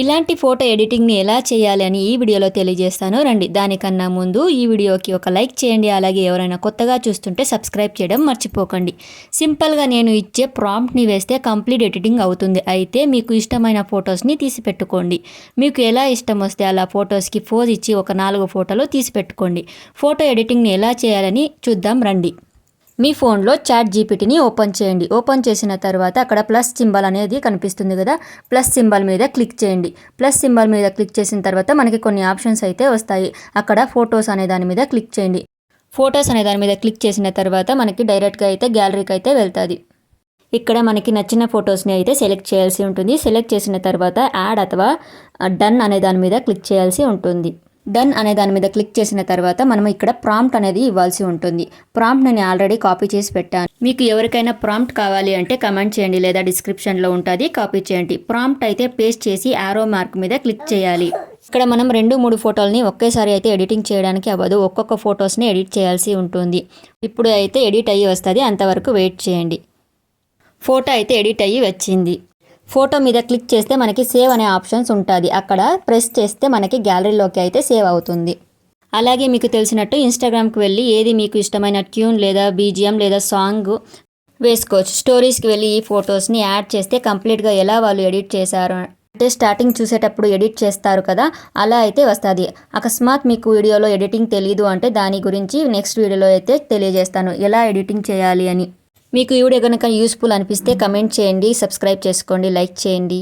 ఇలాంటి ఫోటో ఎడిటింగ్ని ఎలా చేయాలి అని ఈ వీడియోలో తెలియజేస్తాను రండి. దానికన్నా ముందు ఈ వీడియోకి ఒక లైక్ చేయండి. అలాగే ఎవరైనా కొత్తగా చూస్తుంటే సబ్స్క్రైబ్ చేయడం మర్చిపోకండి. సింపుల్గా నేను ఇచ్చే ప్రాంప్ట్ని వేస్తే కంప్లీట్ ఎడిటింగ్ అవుతుంది. అయితే మీకు ఇష్టమైన ఫొటోస్ని తీసి పెట్టుకోండి. మీకు ఎలా ఇష్టం వస్తే అలా ఫొటోస్కి పోజ్ ఇచ్చి ఒక 4 ఫోటోలు తీసి పెట్టుకోండి. ఫోటో ఎడిటింగ్ని ఎలా చేయాలని చూద్దాం రండి. మీ ఫోన్లో చాట్ జీపీటీని ఓపెన్ చేయండి. ఓపెన్ చేసిన తర్వాత అక్కడ ప్లస్ సింబల్ అనేది కనిపిస్తుంది కదా, ప్లస్ సింబల్ మీద క్లిక్ చేయండి. ప్లస్ సింబల్ మీద క్లిక్ చేసిన తర్వాత మనకి కొన్ని ఆప్షన్స్ అయితే వస్తాయి. అక్కడ ఫొటోస్ అనే దాని మీద క్లిక్ చేయండి. ఫొటోస్ అనే దాని మీద క్లిక్ చేసిన తర్వాత మనకి డైరెక్ట్గా అయితే గ్యాలరీకి అయితే వెళ్తుంది. ఇక్కడ మనకి నచ్చిన ఫొటోస్ని అయితే సెలెక్ట్ చేయాల్సి ఉంటుంది. సెలెక్ట్ చేసిన తర్వాత యాడ్ అథవా డన్ అనే దాని మీద క్లిక్ చేయాల్సి ఉంటుంది. డన్ అనే దాని మీద క్లిక్ చేసిన తర్వాత మనం ఇక్కడ ప్రాంప్ట్ అనేది ఇవ్వాల్సి ఉంటుంది. ప్రాంప్ట్ నేను ఆల్రెడీ కాపీ చేసి పెట్టాను. మీకు ఎవరికైనా ప్రాంప్ట్ కావాలి అంటే కమెంట్ చేయండి, లేదా డిస్క్రిప్షన్లో ఉంటుంది, కాపీ చేయండి. ప్రాంప్ట్ అయితే పేస్ట్ చేసి యారో మార్క్ మీద క్లిక్ చేయాలి. ఇక్కడ మనం 2-3 ఫోటోలని ఒకేసారి అయితే ఎడిటింగ్ చేయడానికి అవ్వదు. ఒక్కొక్క ఫొటోస్ని ఎడిట్ చేయాల్సి ఉంటుంది. ఇప్పుడు అయితే ఎడిట్ అయ్యి వస్తుంది, అంతవరకు వెయిట్ చేయండి. ఫోటో అయితే ఎడిట్ అయ్యి వచ్చింది. ఫోటో మీద క్లిక్ చేస్తే మనకి సేవ్ అనే ఆప్షన్స్ ఉంటుంది. అక్కడ ప్రెస్ చేస్తే మనకి గ్యాలరీలోకి అయితే సేవ్ అవుతుంది. అలాగే మీకు తెలిసినట్టు ఇన్స్టాగ్రామ్కి వెళ్ళి ఏది మీకు ఇష్టమైన ట్యూన్ లేదా బీజిఎం లేదా సాంగ్ వేసుకోవచ్చు. స్టోరీస్కి వెళ్ళి ఈ ఫొటోస్ని యాడ్ చేస్తే కంప్లీట్గా ఎలా వాళ్ళు ఎడిట్ చేశారు అంటే స్టార్టింగ్ చూసేటప్పుడు ఎడిట్ చేస్తారు కదా, అలా అయితే వస్తుంది. అకస్మాత్ మీకు వీడియోలో ఎడిటింగ్ తెలీదు అంటే దాని గురించి నెక్స్ట్ వీడియోలో అయితే తెలియజేస్తాను, ఎలా ఎడిటింగ్ చేయాలి అని. మీకు ఈ వీడియో కనుక యూస్ఫుల్ అనిపిస్తే కమెంట్ చేయండి, సబ్స్క్రైబ్ చేసుకోండి, లైక్ చేయండి.